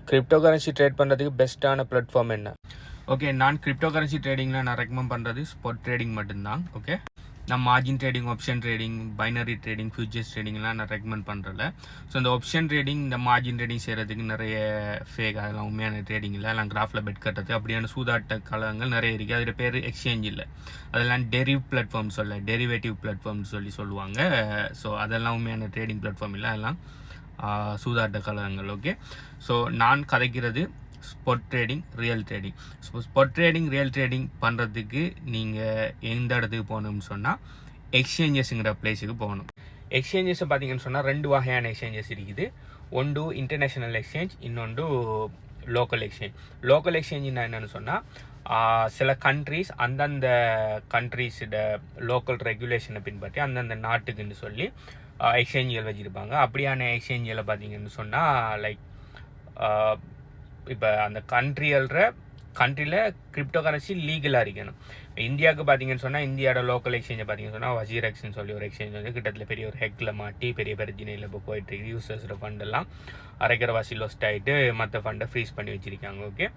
Crypto currency trade பண்ணுறதுக்கு பெஸ்ட்டான platform என்ன? ஓகே, நான் கிரிப்டோ கரன்சி ட்ரேடிங்கில் நான் ரெக்கமெண்ட் பண்ணுறது ஸ்பாட் ட்ரேடிங் மட்டும்தான். ஓகே, நான் margin trading, option trading, binary trading, futures ட்ரேடிங்லாம் நான் ரெக்கமெண்ட் பண்ணுறதில்ல. ஸோ இந்த ஆப்ஷன் ட்ரேடிங், இந்த மார்ஜின் ட்ரேடிங் செய்கிறதுக்கு நிறைய ஃபேக், அதெல்லாம் உண்மையான ட்ரேடிங் இல்லை. எல்லாம் கிராஃபில் பெட் கட்டுறது அப்படியான சூதாட்ட கலங்கள் நிறைய இருக்குது. அதில் பேர் எக்ஸ்சேஞ்ச் இல்லை, அதெல்லாம் டெரிவேட்டிவ் பிளாட்ஃபார்ம்னு சொல்லுவாங்க. ஸோ அதெல்லாம் உண்மையான ட்ரேடிங் பிளாட்ஃபார்ம் இல்லை, அதெல்லாம் சூதாட்ட கலகங்கள். ஓகே, ஸோ நான் கதைக்கிறது spot trading, real trading. Spot trading, real trading பண்ணுறதுக்கு நீங்கள் எந்த இடத்துக்கு போகணும்னு சொன்னால் எக்ஸ்சேஞ்சஸ்ங்கிற பிளேஸுக்கு போகணும். எக்ஸ்சேஞ்சஸை பார்த்தீங்கன்னு சொன்னால் 2 வகையான எக்ஸ்சேஞ்சஸ் இருக்குது. ஒன்று இன்டர்நேஷ்னல் எக்ஸ்சேஞ்ச், இன்னொன்று லோக்கல் எக்ஸ்சேஞ்ச். லோக்கல் எக்ஸ்சேஞ்சுன்னா என்னென்னு சொன்னால் சில கண்ட்ரீஸ் அந்தந்த கண்ட்ரீஸோட லோக்கல் ரெகுலேஷனை பின்பற்றி அந்தந்த நாட்டுக்குன்னு சொல்லி எக்ஸ்சேஞ்சுகள் வச்சுருப்பாங்க. அப்படியான எக்ஸ்சேஞ்சில் பார்த்தீங்கன்னு சொன்னால் லைக் இப்போ அந்த கண்ட்ரியில் கிரிப்டோ கரன்சி லீகலாக இருக்கணும். இந்தியாவுக்கு பார்த்தீங்கன்னு சொன்னால் இந்தியாவோட லோக்கல் எக்ஸ்சேஞ்சை பார்த்தீங்கன்னு சொன்னால் வஜீரெக்ஸ்ன்னு சொல்லி ஒரு எக்ஸ்சேஞ்ச் வந்து கிட்டத்தட்ட பெரிய ஒரு ஹெக்கில் மாட்டி பெரிய பிரச்சனையில் இப்போ போயிட்டுருக்கு. யூசர்ஸோட ஃபண்டெல்லாம் அரைக்கிறவாசி லொஸ்ட் ஆகிட்டு மற்ற ஃபண்டை ஃப்ரீஸ் பண்ணி வச்சுருக்காங்க. ஓகே,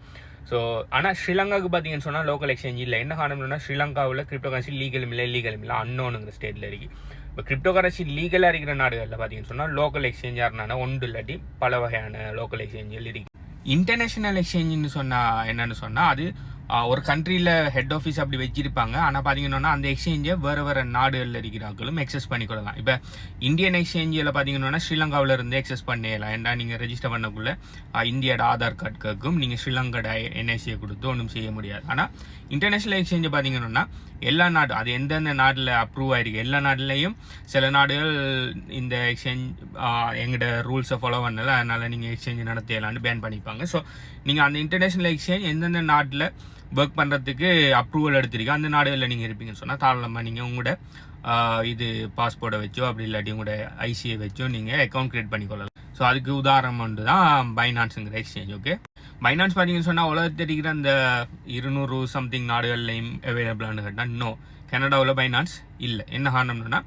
ஸோ ஆனால் ஸ்ரீலங்காவுக்கு பார்த்தீங்கன்னு சொன்னால் லோக்கல் எக்ஸ்சேஞ்ச் இல்லை. என்ன காரணம்னா ஸ்ரீலங்காவில் கிரிப்டோ கரன்சி லீகலும் இல்லை அன்னோனுங்கிற ஸ்டேட்டில் இருக்குது. இப்போ கிரிப்டோ கரன்சி லீகலாக இருக்கிற நாடுகளில் பார்த்தீங்கன்னு சொன்னால் லோக்கல் எக்ஸ்சேஞ்சாக இருந்தால் ஒன்று இல்லாட்டி பல வகையான லோக்கல் எக்ஸ்சேஞ்சுகள் இருக்குது. இன்டர்நேஷ்னல் எக்ஸ்சேஞ்சுன்னு சொன்னால் என்னென்னு சொன்னால் அது ஒரு கண்ட்ரியில் ஹெட் ஆஃபீஸ் அப்படி வச்சிருப்பாங்க. ஆனால் பார்த்தீங்கன்னா அந்த எக்ஸ்சேஞ்சை வேறு நாடுகளில் இருக்கிறார்களும் எக்ஸஸ் பண்ணிக்கொள்ளலாம். இப்போ இந்தியன் எக்ஸ்சேஞ்சில் பார்த்தீங்கன்னா ஸ்ரீலங்காவில் இருந்து எக்ஸஸ் பண்ணிடலாம். ஏன்னா நீங்கள் ரெஜிஸ்டர் பண்ணக்குள்ளே இந்தியாவோட ஆதார் கார்டு கேட்கும், நீங்கள் ஸ்ரீலங்காவோட என்ஐசியை கொடுத்து ஒன்றும் செய்ய முடியாது. ஆனால் இன்டர்நேஷ்னல் எக்ஸ்சேஞ்சை பார்த்தீங்கன்னா எல்லா நாடும், அது எந்தெந்த நாட்டில் அப்ரூவ் ஆகிருக்கு எல்லா நாட்டிலையும் சில நாடுகள் இந்த எக்ஸ்சேஞ்ச் எங்களோட ரூல்ஸை ஃபாலோ பண்ணல, அதனால் நீங்கள் எக்ஸ்சேஞ்ச் நடத்திடலான்னு பேன் பண்ணிப்பாங்க. ஸோ நீங்கள் அந்த இன்டர்நேஷ்னல் எக்ஸ்சேஞ்ச் எந்தெந்த நாட்டில் ஒர்க் பண்ணுறதுக்கு அப்ரூவல் எடுத்திருக்கு அந்த நாடுகளில் நீங்கள் இருப்பீங்கன்னு சொன்னால் தாராளமாக நீங்கள் உங்களோட இது பாஸ்போர்ட்டை வச்சோ அப்படி இல்லாட்டி உங்களோட ஐசியை வச்சோ நீங்கள் அக்கௌண்ட் க்ரியேட் பண்ணிக்கொள்ளலாம். ஸோ அதுக்கு உதாரணம் வந்து தான் பைனான்ஸுங்கிற எக்ஸ்சேஞ்ச். ஓகே, பைனான்ஸ் பார்த்தீங்கன்னு சொன்னால் உலகத்தில் இருக்கிற அந்த 200 சம்திங் நாடுகள்லையும் அவைலபிளானு கேட்டால் நோ, கனடாவில் பைனான்ஸ் இல்லை. என்ன காரணம்னா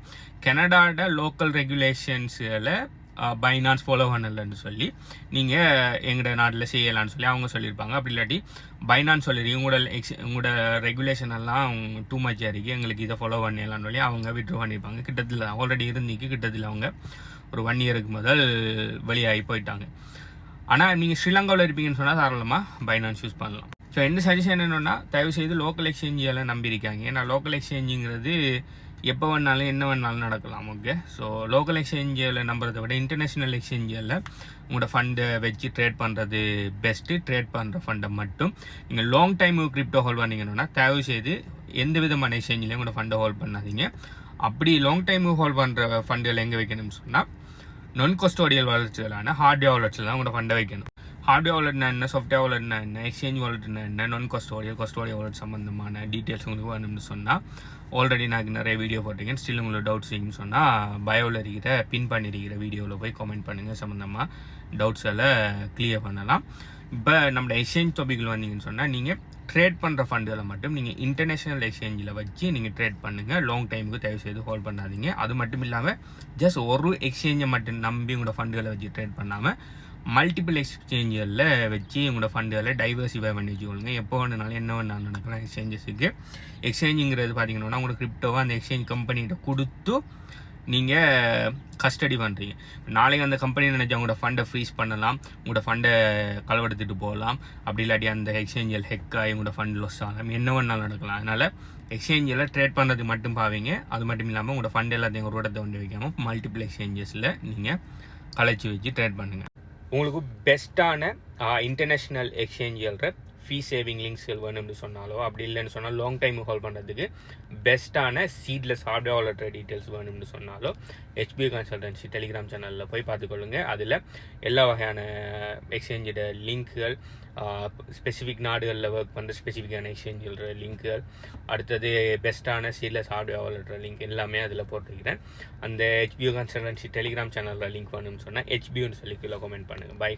கனடாவோட லோக்கல் ரெகுலேஷன்ஸில் பைனான்ஸ் ஃபாலோ பண்ணலன்னு சொல்லி நீங்கள் எங்களோட நாட்டில் செய்யலான்னு சொல்லி அவங்க சொல்லியிருப்பாங்க. அப்படி இல்லாட்டி பைனான்ஸ் சொல்லிடுறீங்க உங்களோட ரெகுலேஷன் எல்லாம் டூ மச்சாக இருக்குது, எங்களுக்கு இதை ஃபாலோ பண்ணிடலான்னு சொல்லி அவங்க விட்ரோ பண்ணியிருப்பாங்க. கிட்டத்தில் ஆல்ரெடி கிட்டத்தில் அவங்க ஒரு 1 இயருக்கு முதல் வெளியாகி போயிட்டாங்க. ஆனால் நீங்கள் ஸ்ரீலங்காவில் இருப்பீங்கன்னு சொன்னால் தாராளமாக பைனான்ஸ் யூஸ் பண்ணலாம். ஸோ என்ன சஜஷன் என்னென்னா தயவுசெய்து லோக்கல் எக்ஸ்சேஞ்செல்லாம் நம்பியிருக்காங்க. ஏன்னா லோக்கல் எக்ஸ்சேஞ்சுங்கிறது எப்போ வேணாலும் என்ன வேணாலும் நடக்கலாம். ஓகே, ஸோ லோக்கல் எக்ஸ்சேஞ்சில் நம்புறதை விட இன்டர்நேஷ்னல் எக்ஸ்சேஞ்சில் உங்களோட ஃபண்டை வச்சு ட்ரேட் பண்ணுறது பெஸ்ட்டு. ட்ரேட் பண்ணுற ஃபண்டை மட்டும் நீங்கள் லாங் டைம் கிரிப்டோ ஹோல்ட் பண்ணிங்கன்னா தயவு செய்து எந்த விதமான எக்ஸ்சேஞ்சிலையும் உங்களோட ஃபண்டை ஹோல்ட் பண்ணாதீங்க. அப்படி லாங் டைம் ஹோல்ட் பண்ணுற ஃபண்டுகள் எங்கே வைக்கணும்னு சொன்னால் நான் கஸ்டோடியல் வாலெட்ஸ்களான ஹார்ட்வேர் வாலெட்ஸில் தான் உங்களோட ஃபண்டை வைக்கணும். ஹார்ட்வேர் வாலெட்னா என்ன, சாஃப்ட்வேர் வாலெட்னா என்ன, எக்ஸ்சேஞ்ச் வாலெட்னா என்ன, நான் கஸ்டோடியல் வாலெட் சம்மந்தமான டீட்டெயில்ஸ் உங்களுக்கு வேணும்னு சொன்னால் ஆல்ரெடி நான் நிறைய வீடியோ போட்டிருக்கேன். ஸ்டில் உங்களுக்கு டவுட்ஸ் இருக்குன்னு சொன்னால் பயோவில் இருக்கிற பின் பண்ணியிருக்கிற வீடியோவில் போய் கமெண்ட் பண்ணுங்கள், சம்மந்தமாக டவுட்ஸ் எல்லாம் கிளியர் பண்ணலாம். இப்போ நம்ம எக்ஸ்சேஞ்ச் டாபிக்கில் வந்தீங்கன்னு சொன்னால் நீங்கள் ட்ரேட் பண்ணுற ஃபண்டுகளை மட்டும் நீங்கள் இன்டர்நேஷ்னல் எக்ஸ்சேஞ்சில் வச்சு நீங்கள் ட்ரேட் பண்ணுங்கள். லாங் டைமுக்கு தயவு செய்து ஹோல்ட் பண்ணாதீங்க. அது மட்டும் இல்லாமல் ஜஸ்ட் ஒரு எக்ஸ்சேஞ்சை மட்டும் நம்பி உங்களோட ஃபண்டுகளை வச்சு ட்ரேட் பண்ணாமல் மல்டிபிள் எக்ஸ்சேஞ்சுகளில் வச்சு உங்களோட ஃபண்டுகளை டைவர்சிஃபை பண்ணி வச்சுக்கொள்ளுங்க. எப்போ வேணுனாலும் என்ன வேணாலும் நடக்கலாம் எக்ஸ்சேஞ்சஸுக்கு. எக்ஸ்சேஞ்சுங்கிறது பார்த்தீங்கன்னா உங்களோட கிரிப்டோவை அந்த எக்ஸ்சேஞ்ச் கம்பெனிகிட்ட கொடுத்து நீங்கள் கஸ்டடி பண்ணுறீங்க. நாளைக்கு அந்த கம்பெனி நினச்சி அவங்களோட ஃபண்டை ஃப்ரீஸ் பண்ணலாம், உங்களோட ஃபண்டை களவெடுத்துட்டு போகலாம். அப்படி இல்லாட்டி அந்த எக்ஸ்சேஞ்சில் ஹெக்காகி உங்களோட ஃபண்ட் லாஸ் ஆகலாம், என்ன வேணாலும் நடக்கலாம். அதனால் எக்ஸ்சேஞ்சில் ட்ரேட் பண்ணுறது மட்டும் பாவீங்க. அது மட்டும் இல்லாமல் உங்களோட ஃபண்ட் எல்லாத்தையும் ஒரு இடத்தை வந்து வைக்காமல் மல்டிபிள் எக்ஸ்சேஞ்சஸில் நீங்கள் கலைச்சி வச்சு ட்ரேட் பண்ணுங்கள். உங்களுக்கு பெஸ்ட்டான இன்டர்நேஷ்னல் எக்ஸ்சேஞ்சுகள ஃபீ சேவிங் லிங்க்ஸ்கள் வேணும்னு சொன்னாலோ அப்படி இல்லைன்னு சொன்னால் லாங் டைம் ஹோல்ட் பண்ணுறதுக்கு பெஸ்ட்டான சீட்லெஸ் ஹார்ட்வேர் வாலெட் டீட்டெயில்ஸ் வேணும்னு சொன்னாலோ HBU கன்சல்டன்சி டெலிகிராம் சேனலில் போய் பார்த்துக்கொள்ளுங்க. அதில் எல்லா வகையான எக்ஸ்சேஞ்சோட லிங்க்குகள், ஸ்பெசிஃபிக் நாடுகளில் ஒர்க் பண்ணுற ஸ்பெசிஃபிக்கான எக்ஸ்சேஞ்சோட லிங்க்குகள், அடுத்தது பெஸ்ட்டான சீட்லெஸ் ஹார்ட்வேர் வாலெட் லிங்க் எல்லாமே அதில் போட்டிருக்கிறேன். அந்த HBU கன்சல்டன்சி டெலிகிராம் சேனலில் லிங்க் வேணும்னு சொன்னால் HBUன்னு சொல்லி கீழே கமெண்ட் பண்ணுங்கள். பை.